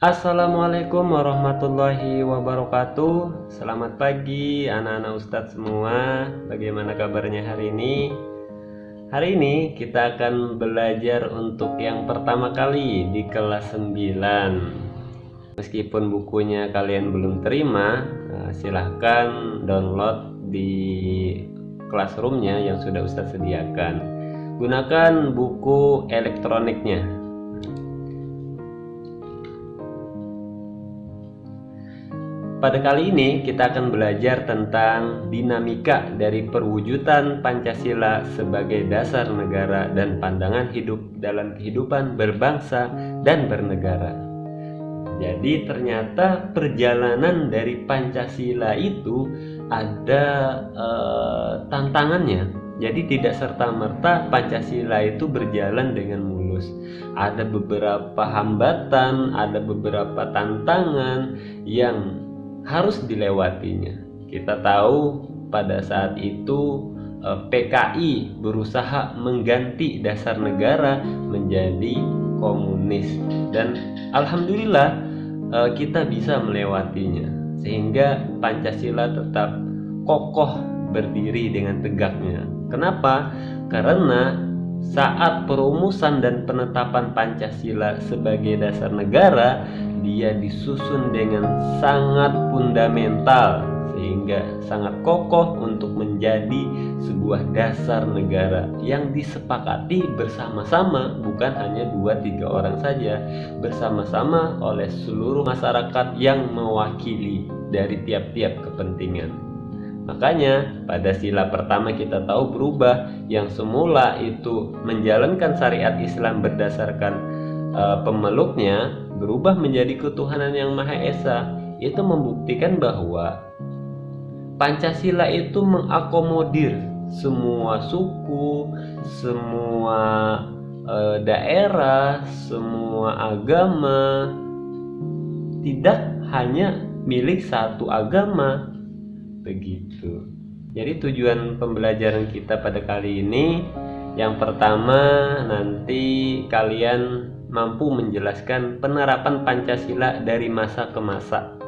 Assalamualaikum warahmatullahi wabarakatuh. Selamat pagi anak-anak Ustadz semua. Bagaimana kabarnya hari ini? Hari ini kita akan belajar untuk yang pertama kali di kelas 9. Meskipun bukunya kalian belum terima, silahkan download di classroomnya yang sudah Ustadz sediakan. Gunakan buku elektroniknya. Pada kali ini kita akan belajar tentang dinamika dari perwujudan Pancasila sebagai dasar negara dan pandangan hidup dalam kehidupan berbangsa dan bernegara. Jadi ternyata perjalanan dari Pancasila itu ada tantangannya. Jadi tidak serta-merta Pancasila itu berjalan dengan mulus. Ada beberapa hambatan, ada beberapa tantangan yang harus dilewatinya. Kita tahu pada saat itu PKI berusaha mengganti dasar negara menjadi komunis, dan alhamdulillah kita bisa melewatinya sehingga Pancasila tetap kokoh berdiri dengan tegaknya. Kenapa? Karena saat perumusan dan penetapan Pancasila sebagai dasar negara, dia disusun dengan sangat fundamental sehingga sangat kokoh untuk menjadi sebuah dasar negara yang disepakati bersama-sama, bukan hanya 2-3 orang saja, bersama-sama oleh seluruh masyarakat yang mewakili dari tiap-tiap kepentingan. Makanya pada sila pertama kita tahu berubah, yang semula itu menjalankan syariat Islam berdasarkan pemeluknya berubah menjadi ketuhanan yang Maha Esa. Itu membuktikan bahwa Pancasila itu mengakomodir semua suku, semua daerah, semua agama, tidak hanya milik satu agama. Begitu. Jadi tujuan pembelajaran kita pada kali ini, yang pertama, nanti kalian mampu menjelaskan penerapan Pancasila dari masa ke masa.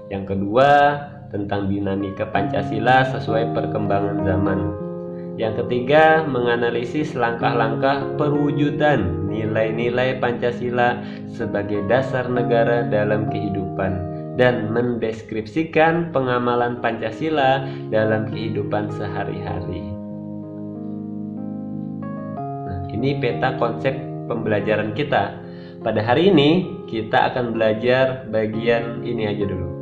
Yang kedua, tentang dinamika Pancasila sesuai perkembangan zaman. Yang ketiga, menganalisis langkah-langkah perwujudan nilai-nilai Pancasila sebagai dasar negara dalam kehidupan, dan mendeskripsikan pengamalan Pancasila dalam kehidupan sehari-hari. Nah, ini peta konsep pembelajaran kita. Pada hari ini kita akan belajar bagian ini aja dulu.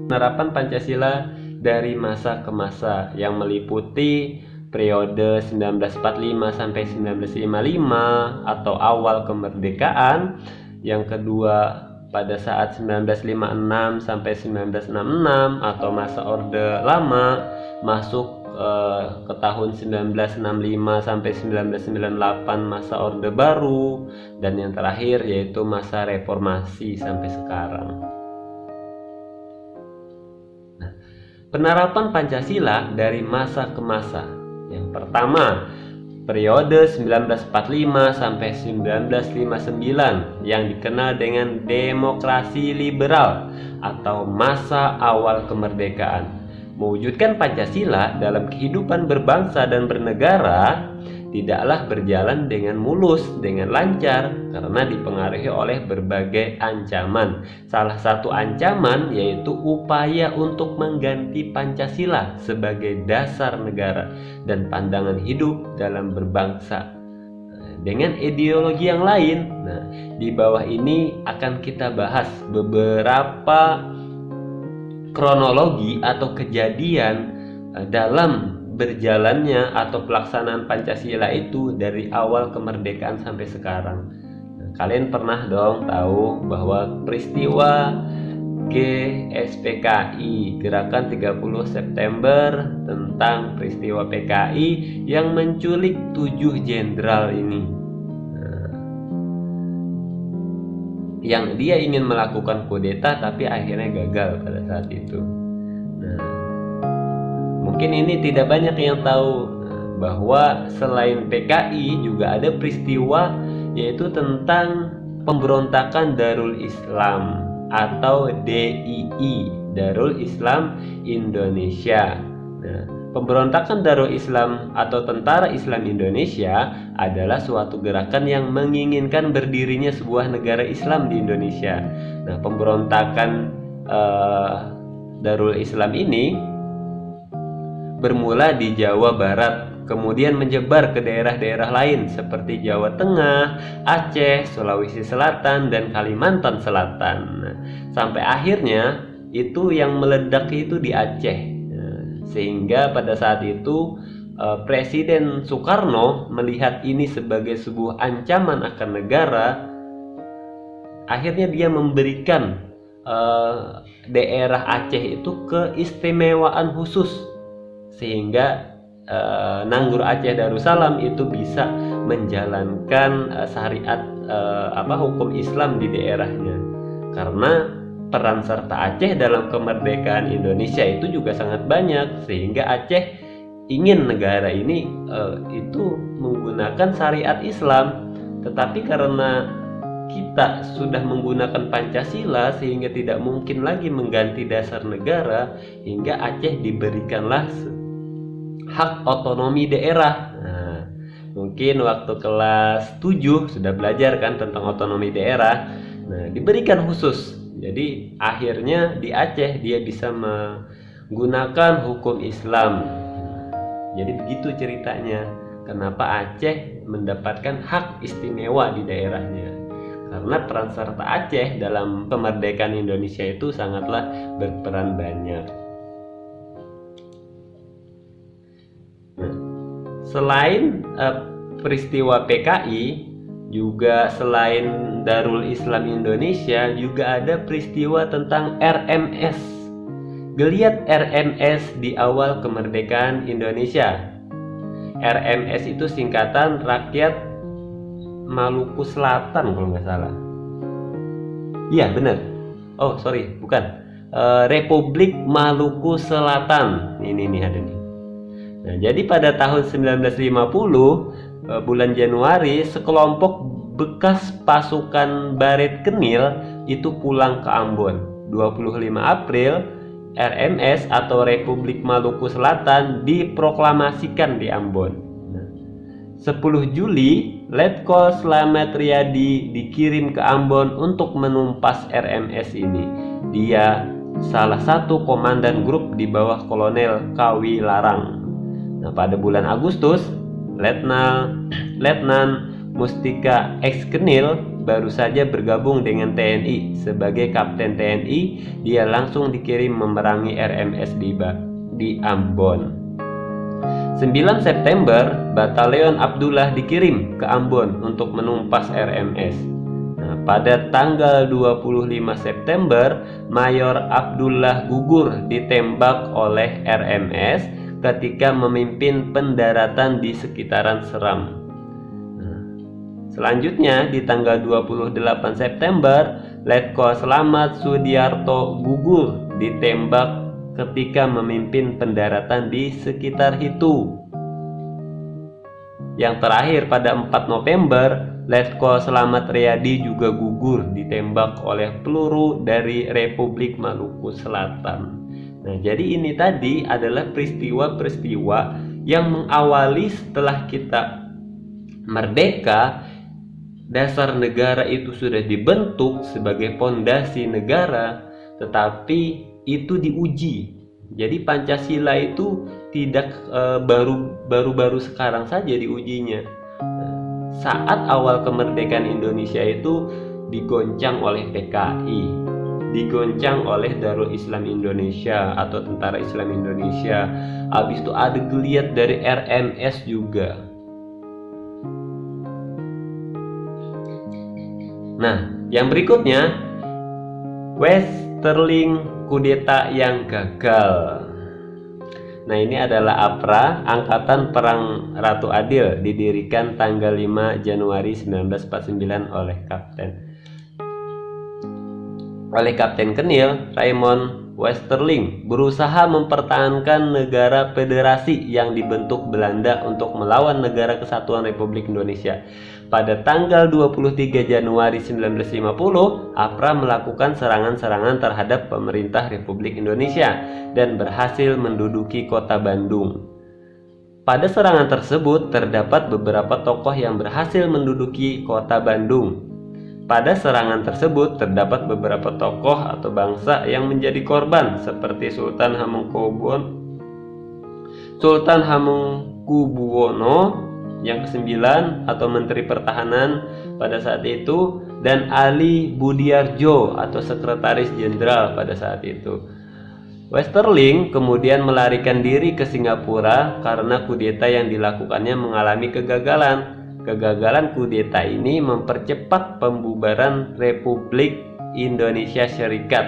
Penerapan Pancasila dari masa ke masa yang meliputi periode 1945 sampai 1955 atau awal kemerdekaan. Yang kedua pada saat 1956 sampai 1966 atau masa Orde Lama, masuk ke tahun 1965 sampai 1998 masa Orde Baru, dan yang terakhir yaitu masa reformasi sampai sekarang. Nah, penerapan Pancasila dari masa ke masa. Yang pertama, periode 1945 sampai 1959 yang dikenal dengan demokrasi liberal atau masa awal kemerdekaan. Mewujudkan Pancasila dalam kehidupan berbangsa dan bernegara tidaklah berjalan dengan mulus, dengan lancar, karena dipengaruhi oleh berbagai ancaman. Salah satu ancaman yaitu upaya untuk mengganti Pancasila sebagai dasar negara dan pandangan hidup dalam berbangsa dengan ideologi yang lain. Nah, di bawah ini akan kita bahas beberapa kronologi atau kejadian dalam berjalannya atau pelaksanaan Pancasila itu dari awal kemerdekaan sampai sekarang. Nah, kalian pernah dong tahu bahwa peristiwa GSPKI, Gerakan 30 September, tentang peristiwa PKI yang menculik 7 jenderal ini. Nah, yang dia ingin melakukan kudeta tapi akhirnya gagal pada saat itu. Nah, mungkin ini tidak banyak yang tahu bahwa selain PKI juga ada peristiwa yaitu tentang pemberontakan Darul Islam atau DII, Darul Islam Indonesia. Nah, pemberontakan Darul Islam atau Tentara Islam Indonesia adalah suatu gerakan yang menginginkan berdirinya sebuah negara Islam di Indonesia. Nah, pemberontakan Darul Islam ini bermula di Jawa Barat, kemudian menyebar ke daerah-daerah lain seperti Jawa Tengah, Aceh, Sulawesi Selatan, dan Kalimantan Selatan. Nah, sampai akhirnya itu yang meledak itu di Aceh. Nah, sehingga pada saat itu Presiden Soekarno melihat ini sebagai sebuah ancaman akan negara. Akhirnya dia memberikan daerah Aceh itu keistimewaan khusus, sehingga Nanggur Aceh Darussalam itu bisa menjalankan syariat hukum Islam di daerahnya. Karena peran serta Aceh dalam kemerdekaan Indonesia itu juga sangat banyak, sehingga Aceh ingin negara ini itu menggunakan syariat Islam. Tetapi karena kita sudah menggunakan Pancasila, sehingga tidak mungkin lagi mengganti dasar negara, hingga Aceh diberikanlah hak otonomi daerah. Nah, mungkin waktu kelas 7 sudah belajar kan tentang otonomi daerah. Nah, diberikan khusus. Jadi akhirnya di Aceh dia bisa menggunakan hukum Islam. Jadi begitu ceritanya, kenapa Aceh mendapatkan hak istimewa di daerahnya. Karena peran serta Aceh dalam kemerdekaan Indonesia itu sangatlah berperan banyak. Nah, selain peristiwa PKI, juga selain Darul Islam Indonesia, juga ada peristiwa tentang RMS. Geliat RMS di awal kemerdekaan Indonesia. RMS itu singkatan Rakyat Maluku Selatan kalau nggak salah. Iya benar. Oh sorry, bukan. Republik Maluku Selatan. Ini ada nih. Nah, jadi pada tahun 1950 bulan Januari, sekelompok bekas pasukan Baret Kenil itu pulang ke Ambon. 25 April, RMS atau Republik Maluku Selatan diproklamasikan di Ambon. 10 Juli, Letkol Slamet Riyadi dikirim ke Ambon untuk menumpas RMS ini. Dia salah satu komandan grup di bawah Kolonel Kawi Larang. Nah, pada bulan Agustus, Letnan Mustika X Kenil baru saja bergabung dengan TNI. Sebagai Kapten TNI, dia langsung dikirim memerangi RMS di Ambon. 9 September, Batalion Abdullah dikirim ke Ambon untuk menumpas RMS. Nah, pada tanggal 25 September, Mayor Abdullah gugur ditembak oleh RMS ketika memimpin pendaratan di sekitaran Seram. Nah, selanjutnya di tanggal 28 September, Letkol Slamet Sudiarto gugur ditembak ketika memimpin pendaratan di sekitar Hitu. Yang terakhir pada 4 November, Letkol Slamet Riyadi juga gugur ditembak oleh peluru dari Republik Maluku Selatan. Nah, jadi ini tadi adalah peristiwa-peristiwa yang mengawali setelah kita merdeka, dasar negara itu sudah dibentuk sebagai pondasi negara, tetapi itu diuji. Jadi Pancasila itu tidak baru-baru sekarang saja diujinya. Saat awal kemerdekaan Indonesia itu digoncang oleh PKI, digoncang oleh Darul Islam Indonesia atau Tentara Islam Indonesia. Habis itu ada geliat dari RMS juga. Nah, yang berikutnya, Westerling kudeta yang gagal. Nah, ini adalah APRA, Angkatan Perang Ratu Adil, didirikan tanggal 5 Januari 1949 oleh Kapten Kenil Raymond Westerling, berusaha mempertahankan negara federasi yang dibentuk Belanda untuk melawan Negara Kesatuan Republik Indonesia. Pada tanggal 23 Januari 1950, APRA melakukan serangan-serangan terhadap pemerintah Republik Indonesia dan berhasil menduduki kota Bandung. Pada serangan tersebut terdapat beberapa tokoh yang berhasil menduduki kota Bandung. Pada serangan tersebut terdapat beberapa tokoh atau bangsa yang menjadi korban seperti Sultan Hamengkubuwono yang ke-9 atau Menteri Pertahanan pada saat itu, dan Ali Budiarjo atau Sekretaris Jenderal pada saat itu. Westerling kemudian melarikan diri ke Singapura karena kudeta yang dilakukannya mengalami kegagalan. Kegagalan kudeta ini mempercepat pembubaran Republik Indonesia Serikat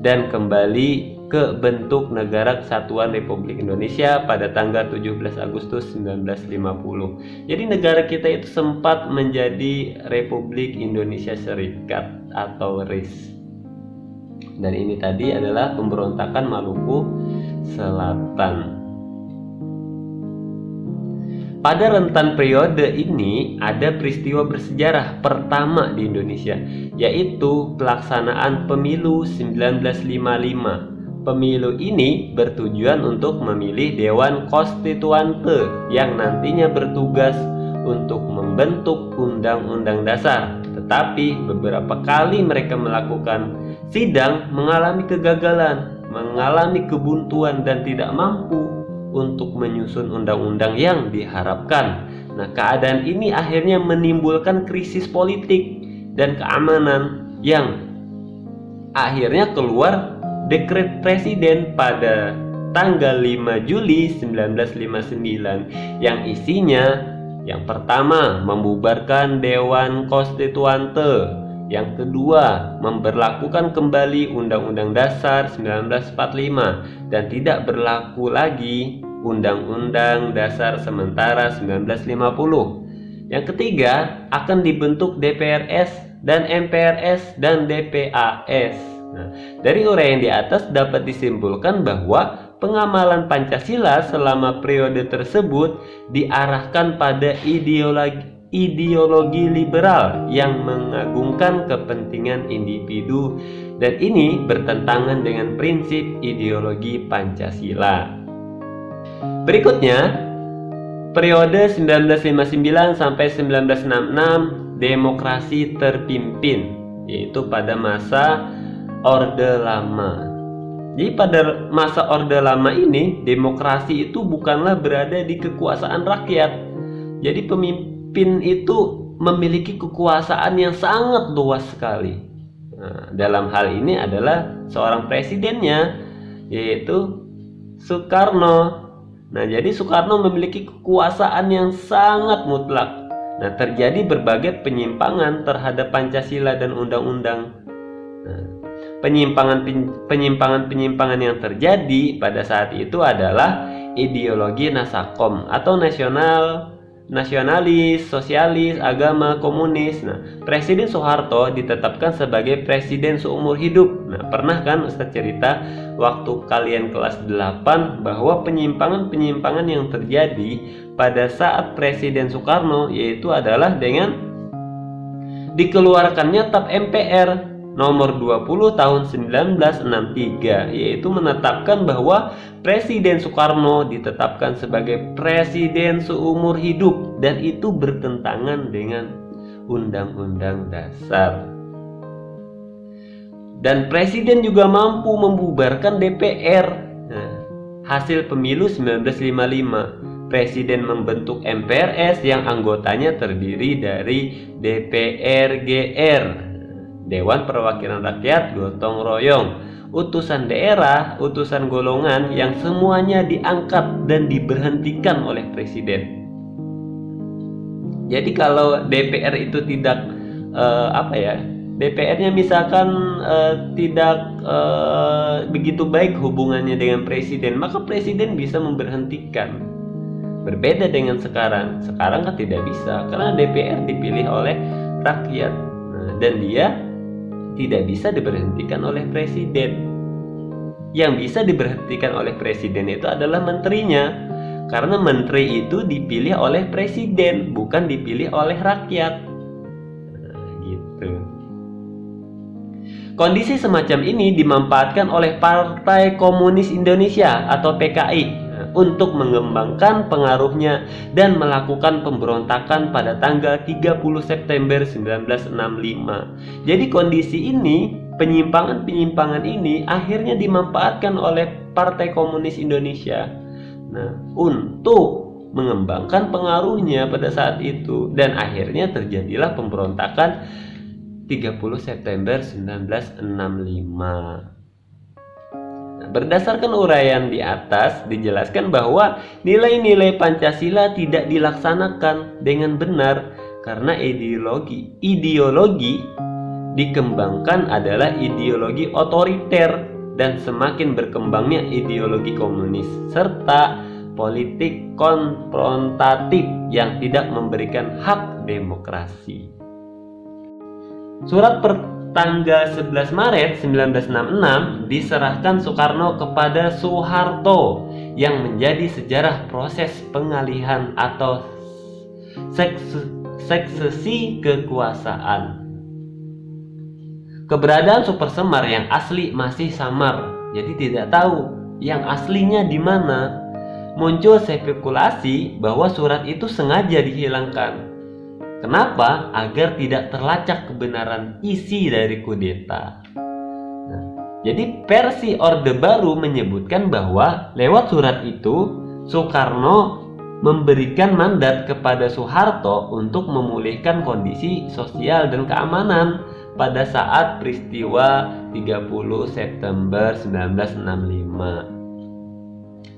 dan kembali ke bentuk Negara Kesatuan Republik Indonesia pada tanggal 17 Agustus 1950. Jadi negara kita itu sempat menjadi Republik Indonesia Serikat atau RIS. Dan ini tadi adalah pemberontakan Maluku Selatan. Pada rentan periode ini ada peristiwa bersejarah pertama di Indonesia, yaitu pelaksanaan pemilu 1955. Pemilu ini bertujuan untuk memilih Dewan Konstituante yang nantinya bertugas untuk membentuk Undang-Undang Dasar. Tetapi beberapa kali mereka melakukan sidang mengalami kegagalan, mengalami kebuntuan dan tidak mampu untuk menyusun undang-undang yang diharapkan. Nah, keadaan ini akhirnya menimbulkan krisis politik dan keamanan yang akhirnya keluar dekret presiden pada tanggal 5 Juli 1959 yang isinya yang pertama membubarkan Dewan Konstituante, yang kedua memberlakukan kembali Undang-Undang Dasar 1945 dan tidak berlaku lagi Undang-Undang Dasar Sementara 1950. Yang ketiga akan dibentuk DPRS dan MPRS dan DPAS. Nah, dari uraian di atas dapat disimpulkan bahwa pengamalan Pancasila selama periode tersebut diarahkan pada ideologi liberal yang mengagungkan kepentingan individu, dan ini bertentangan dengan prinsip ideologi Pancasila. Berikutnya, periode 1959 sampai 1966 demokrasi terpimpin, yaitu pada masa Orde Lama. Jadi pada masa Orde Lama ini, demokrasi itu bukanlah berada di kekuasaan rakyat. Jadi pemimpin itu memiliki kekuasaan yang sangat luas sekali. Nah, dalam hal ini adalah seorang presidennya, yaitu Soekarno. Nah, jadi Soekarno memiliki kekuasaan yang sangat mutlak. Nah, terjadi berbagai penyimpangan terhadap Pancasila dan undang-undang. Nah, penyimpangan yang terjadi pada saat itu adalah ideologi Nasakom atau nasionalis, sosialis, agama, komunis. Nah, Presiden Soeharto ditetapkan sebagai presiden seumur hidup. Nah, pernah kan Ustadz cerita waktu kalian kelas 8 bahwa penyimpangan yang terjadi pada saat Presiden Soekarno yaitu adalah dengan dikeluarkannya TAP MPR nomor 20 tahun 1963, yaitu menetapkan bahwa Presiden Soekarno ditetapkan sebagai presiden seumur hidup, dan itu bertentangan dengan Undang-Undang Dasar. Dan presiden juga mampu membubarkan DPR. Nah, hasil pemilu 1955, presiden membentuk MPRS yang anggotanya terdiri dari DPR-GR, Dewan Perwakilan Rakyat Gotong Royong, utusan daerah, utusan golongan yang semuanya diangkat dan diberhentikan oleh presiden. Jadi kalau DPR itu tidak DPR-nya misalkan tidak begitu baik hubungannya dengan presiden, maka presiden bisa memberhentikan. Berbeda dengan sekarang kan tidak bisa, karena DPR dipilih oleh rakyat, dan dia tidak bisa diberhentikan oleh presiden. Yang bisa diberhentikan oleh presiden itu adalah menterinya. Karena menteri itu dipilih oleh presiden, bukan dipilih oleh rakyat. Nah, gitu. Kondisi semacam ini dimanfaatkan oleh Partai Komunis Indonesia atau PKI untuk mengembangkan pengaruhnya dan melakukan pemberontakan pada tanggal 30 September 1965. Jadi kondisi ini, penyimpangan-penyimpangan ini akhirnya dimanfaatkan oleh Partai Komunis Indonesia. Nah, untuk mengembangkan pengaruhnya pada saat itu, dan akhirnya terjadilah pemberontakan 30 September 1965. Nah, berdasarkan uraian di atas dijelaskan bahwa nilai-nilai Pancasila tidak dilaksanakan dengan benar karena ideologi dikembangkan adalah ideologi otoriter dan semakin berkembangnya ideologi komunis serta politik konfrontatif yang tidak memberikan hak demokrasi. Surat tanggal 11 Maret 1966 diserahkan Soekarno kepada Soeharto yang menjadi sejarah proses pengalihan atau suksesi kekuasaan. Keberadaan Super Semar yang asli masih samar, jadi tidak tahu yang aslinya di mana. Muncul spekulasi bahwa surat itu sengaja dihilangkan. Kenapa? Agar tidak terlacak kebenaran isi dari kudeta. Nah, jadi versi Orde Baru menyebutkan bahwa lewat surat itu Soekarno memberikan mandat kepada Soeharto untuk memulihkan kondisi sosial dan keamanan pada saat peristiwa 30 September 1965.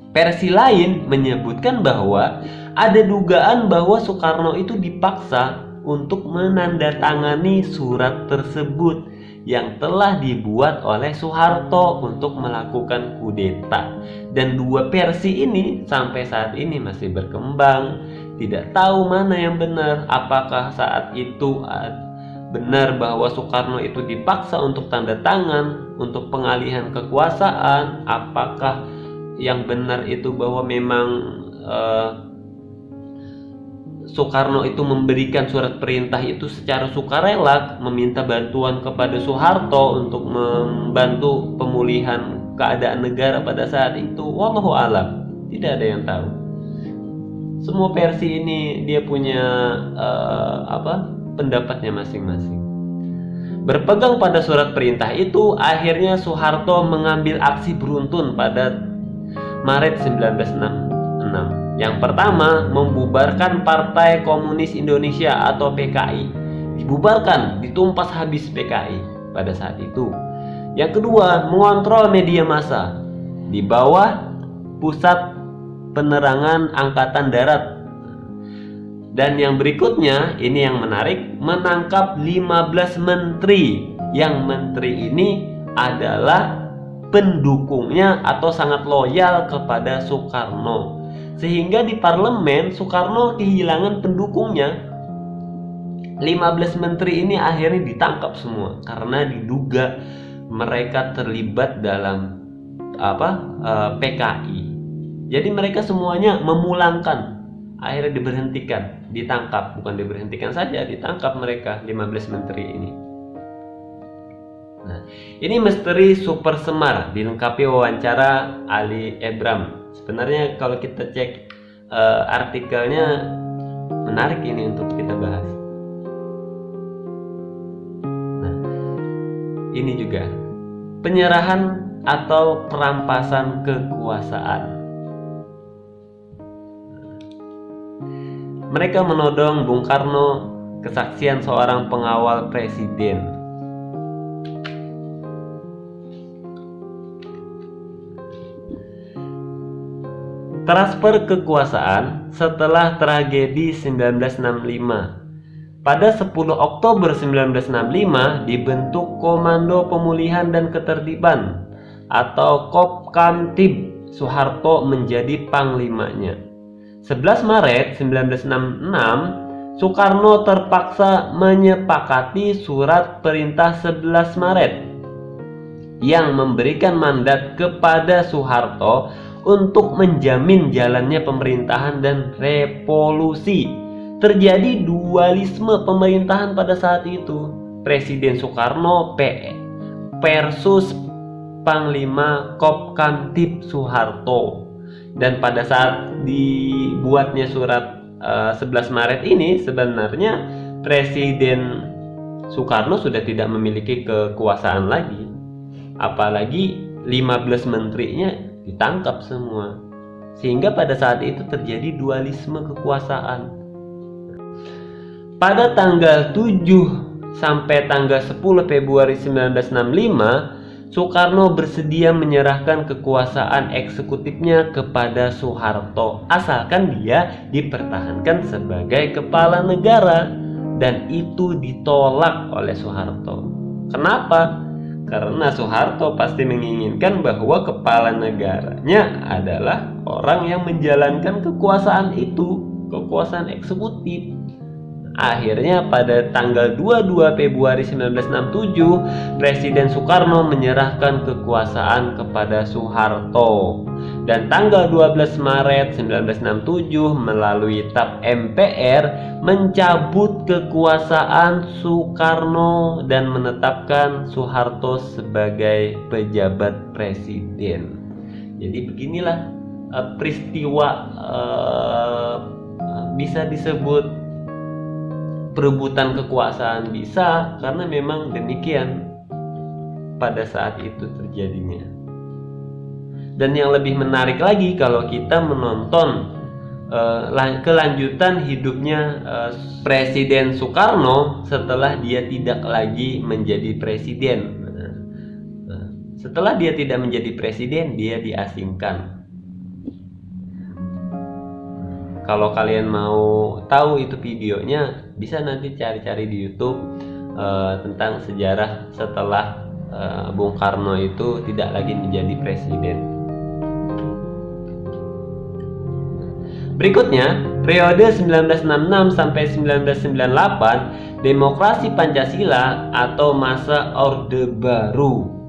Versi lain menyebutkan bahwa ada dugaan bahwa Soekarno itu dipaksa untuk menandatangani surat tersebut yang telah dibuat oleh Soeharto untuk melakukan kudeta. Dan dua versi ini sampai saat ini masih berkembang. Tidak tahu mana yang benar, apakah saat itu benar bahwa Soekarno itu dipaksa untuk tanda tangan untuk pengalihan kekuasaan, apakah yang benar itu bahwa memang Soekarno itu memberikan surat perintah itu secara sukarela, meminta bantuan kepada Soeharto untuk membantu pemulihan keadaan negara pada saat itu. Wallahu alam, tidak ada yang tahu. Semua versi ini dia punya pendapatnya masing-masing. Berpegang pada surat perintah itu, akhirnya Soeharto mengambil aksi beruntun pada Maret 1966. Yang pertama, membubarkan Partai Komunis Indonesia atau PKI. Dibubarkan, ditumpas habis PKI pada saat itu. Yang kedua, mengontrol media massa di bawah Pusat Penerangan Angkatan Darat. Dan yang berikutnya, ini yang menarik, menangkap 15 menteri. Yang menteri ini adalah pendukungnya atau sangat loyal kepada Soekarno. Sehingga di parlemen Soekarno kehilangan pendukungnya. 15 menteri ini akhirnya ditangkap semua karena diduga mereka terlibat dalam PKI. Jadi mereka semuanya memulangkan. Akhirnya diberhentikan, ditangkap, bukan diberhentikan saja, ditangkap mereka 15 menteri ini. Nah, ini misteri Super Semar dilengkapi wawancara Ali Ebram. Sebenarnya kalau kita cek artikelnya menarik ini untuk kita bahas. Nah, ini juga penyerahan atau perampasan kekuasaan. Mereka menodong Bung Karno kesaksian seorang pengawal presiden. Transfer kekuasaan setelah tragedi 1965. Pada 10 Oktober 1965 dibentuk Komando Pemulihan dan Ketertiban atau Kopkamtib. Soeharto menjadi panglimanya. 11 Maret 1966, Soekarno terpaksa menyepakati surat perintah 11 Maret yang memberikan mandat kepada Soeharto untuk menjamin jalannya pemerintahan dan revolusi. Terjadi dualisme pemerintahan pada saat itu. Presiden Soekarno versus Panglima Kopkamtib Soeharto. Dan pada saat dibuatnya surat 11 Maret ini, sebenarnya Presiden Soekarno sudah tidak memiliki kekuasaan lagi. Apalagi 15 menterinya ditangkap semua. Sehingga pada saat itu terjadi dualisme kekuasaan. Pada tanggal 7 sampai tanggal 10 Februari 1965, Soekarno bersedia menyerahkan kekuasaan eksekutifnya kepada Soeharto, asalkan dia dipertahankan sebagai kepala negara, dan itu ditolak oleh Soeharto. Kenapa? Karena Soeharto pasti menginginkan bahwa kepala negaranya adalah orang yang menjalankan kekuasaan itu, kekuasaan eksekutif. Akhirnya pada tanggal 22 Februari 1967, Presiden Soekarno menyerahkan kekuasaan kepada Soeharto. Dan tanggal 12 Maret 1967 melalui TAP MPR mencabut kekuasaan Soekarno dan menetapkan Soeharto sebagai pejabat presiden. Jadi beginilah peristiwa bisa disebut perebutan kekuasaan, bisa, karena memang demikian pada saat itu terjadinya. Dan yang lebih menarik lagi kalau kita menonton kelanjutan hidupnya Presiden Soekarno setelah dia tidak lagi menjadi presiden. Setelah dia tidak menjadi presiden, dia diasingkan. Kalau kalian mau tahu itu videonya, bisa nanti cari-cari di YouTube tentang sejarah setelah Bung Karno itu tidak lagi menjadi presiden. Berikutnya, periode 1966 sampai 1998, demokrasi Pancasila atau masa Orde Baru.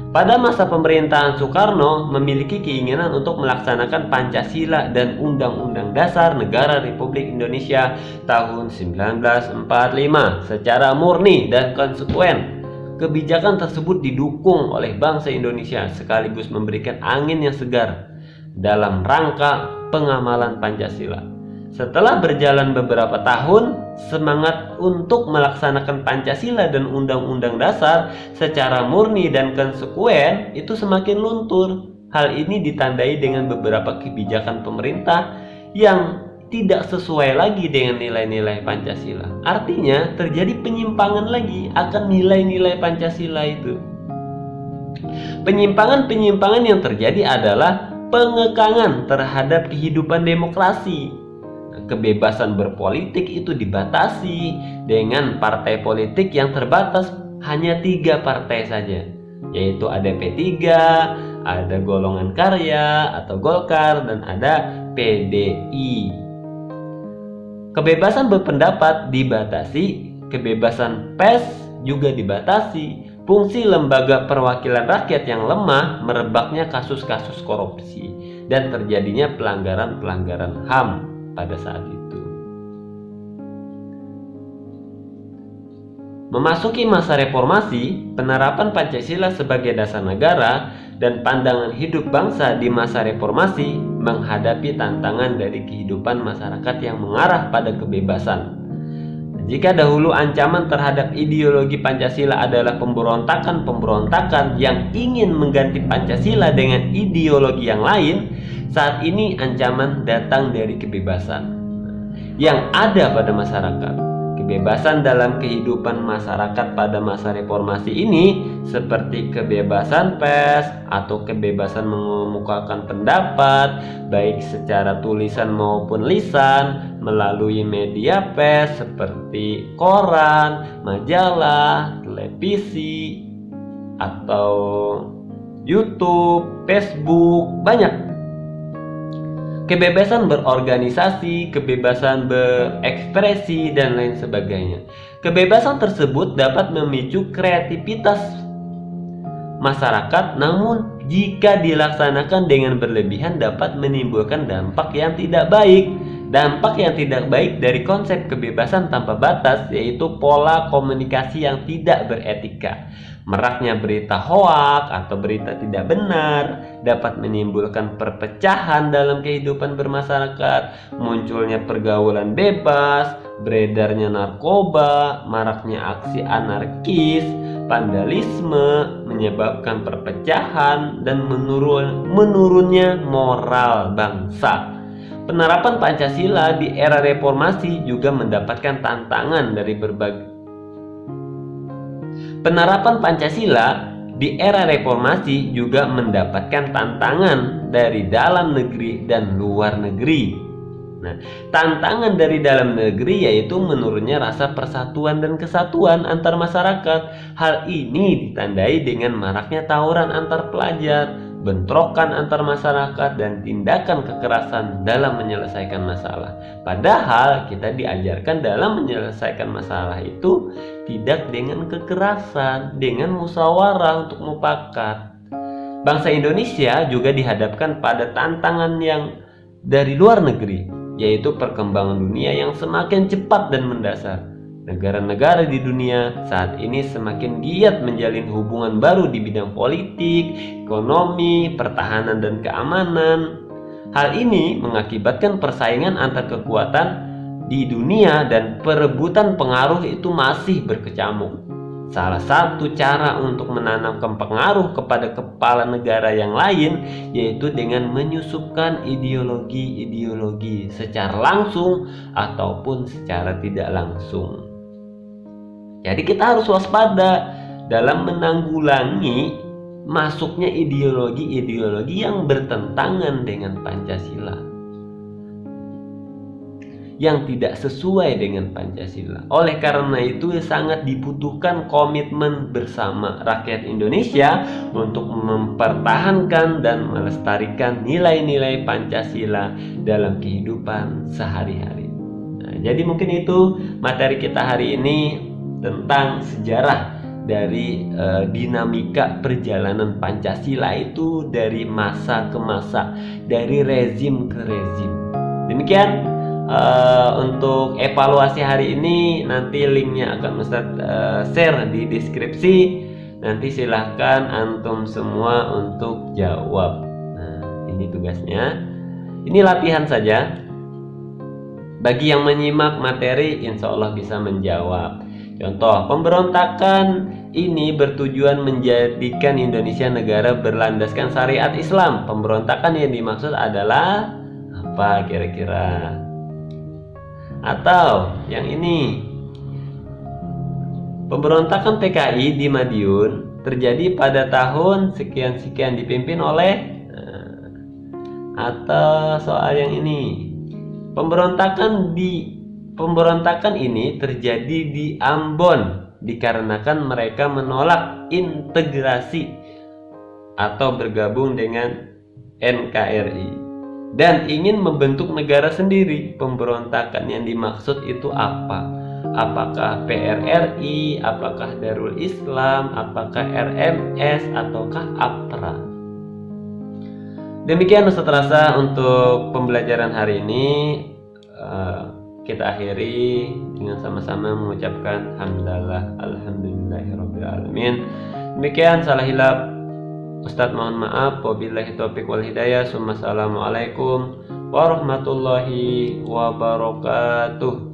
Pada masa pemerintahan Soekarno memiliki keinginan untuk melaksanakan Pancasila dan Undang-Undang Dasar Negara Republik Indonesia tahun 1945 secara murni dan konsekuen. Kebijakan tersebut didukung oleh bangsa Indonesia sekaligus memberikan angin yang segar dalam rangka pengamalan Pancasila. Setelah berjalan beberapa tahun, semangat untuk melaksanakan Pancasila dan Undang-Undang Dasar secara murni dan konsekuen itu semakin luntur. Hal ini ditandai dengan beberapa kebijakan pemerintah yang tidak sesuai lagi dengan nilai-nilai Pancasila. Artinya terjadi penyimpangan lagi akan nilai-nilai Pancasila itu. Penyimpangan-penyimpangan yang terjadi adalah pengekangan terhadap kehidupan demokrasi. Kebebasan berpolitik itu dibatasi dengan partai politik yang terbatas hanya 3 partai saja, yaitu ada P3, ada Golongan Karya atau Golkar, dan ada PDI. Kebebasan berpendapat dibatasi, kebebasan pers juga dibatasi. Fungsi lembaga perwakilan rakyat yang lemah, merebaknya kasus-kasus korupsi, dan terjadinya pelanggaran-pelanggaran HAM pada saat itu. Memasuki masa reformasi, penerapan Pancasila sebagai dasar negara dan pandangan hidup bangsa di masa reformasi menghadapi tantangan dari kehidupan masyarakat yang mengarah pada kebebasan. Jika dahulu ancaman terhadap ideologi Pancasila adalah pemberontakan-pemberontakan yang ingin mengganti Pancasila dengan ideologi yang lain, saat ini ancaman datang dari kebebasan yang ada pada masyarakat. Kebebasan dalam kehidupan masyarakat pada masa reformasi ini seperti kebebasan pers atau kebebasan mengemukakan pendapat baik secara tulisan maupun lisan melalui media pers seperti koran, majalah, televisi, atau YouTube, Facebook, banyak. Kebebasan berorganisasi, kebebasan berekspresi, dan lain sebagainya. Kebebasan tersebut dapat memicu kreativitas masyarakat, namun jika dilaksanakan dengan berlebihan dapat menimbulkan dampak yang tidak baik. Dampak yang tidak baik dari konsep kebebasan tanpa batas yaitu pola komunikasi yang tidak beretika. Maraknya berita hoak atau berita tidak benar dapat menimbulkan perpecahan dalam kehidupan bermasyarakat, munculnya pergaulan bebas, beredarnya narkoba, maraknya aksi anarkis, vandalisme, menyebabkan perpecahan dan menurunnya moral bangsa. Penerapan Pancasila di era reformasi juga mendapatkan tantangan dari berbagai Penerapan Pancasila di era reformasi juga mendapatkan tantangan dari dalam negeri dan luar negeri. Nah, tantangan dari dalam negeri yaitu menurunnya rasa persatuan dan kesatuan antar masyarakat. Hal ini ditandai dengan maraknya tawuran antar pelajar, bentrokan antar masyarakat, dan tindakan kekerasan dalam menyelesaikan masalah. Padahal kita diajarkan dalam menyelesaikan masalah itu tidak dengan kekerasan, dengan musyawarah untuk mufakat. Bangsa Indonesia juga dihadapkan pada tantangan yang dari luar negeri, yaitu perkembangan dunia yang semakin cepat dan mendasar. Negara-negara di dunia saat ini semakin giat menjalin hubungan baru di bidang politik, ekonomi, pertahanan, dan keamanan. Hal ini mengakibatkan persaingan antar kekuatan di dunia dan perebutan pengaruh itu masih berkecamuk. Salah satu cara untuk menanamkan pengaruh kepada kepala negara yang lain yaitu dengan menyusupkan ideologi-ideologi secara langsung ataupun secara tidak langsung. Jadi kita harus waspada dalam menanggulangi masuknya ideologi-ideologi yang bertentangan dengan Pancasila, yang tidak sesuai dengan Pancasila. Oleh karena itu sangat dibutuhkan komitmen bersama rakyat Indonesia untuk mempertahankan dan melestarikan nilai-nilai Pancasila dalam kehidupan sehari-hari. Nah, jadi mungkin itu materi kita hari ini tentang sejarah dari dinamika perjalanan Pancasila itu dari masa ke masa, dari rezim ke rezim. Demikian untuk evaluasi hari ini, nanti linknya akan Ustadz share di deskripsi. Nanti silahkan antum semua untuk jawab. Nah, ini tugasnya. Ini latihan saja. Bagi yang menyimak materi, insya Allah bisa menjawab. Contoh, pemberontakan ini bertujuan menjadikan Indonesia negara berlandaskan syariat Islam. Pemberontakan yang dimaksud adalah apa kira-kira? Atau yang ini, pemberontakan PKI di Madiun terjadi pada tahun sekian-sekian dipimpin oleh, atau soal yang ini, pemberontakan ini terjadi di Ambon dikarenakan mereka menolak integrasi atau bergabung dengan NKRI dan ingin membentuk negara sendiri. Pemberontakan yang dimaksud itu apa? Apakah PRRI, apakah Darul Islam, apakah RMS, ataukah APRA? Demikian Ustadz Rasa untuk pembelajaran hari ini. Kita akhiri dengan sama-sama mengucapkan hamdalah alhamdulillahirabbil alamin. Demikian, salah hilap Ustadz mohon maaf. Wabillahi taufiq wal hidayah. Assalamualaikum warahmatullahi wabarakatuh.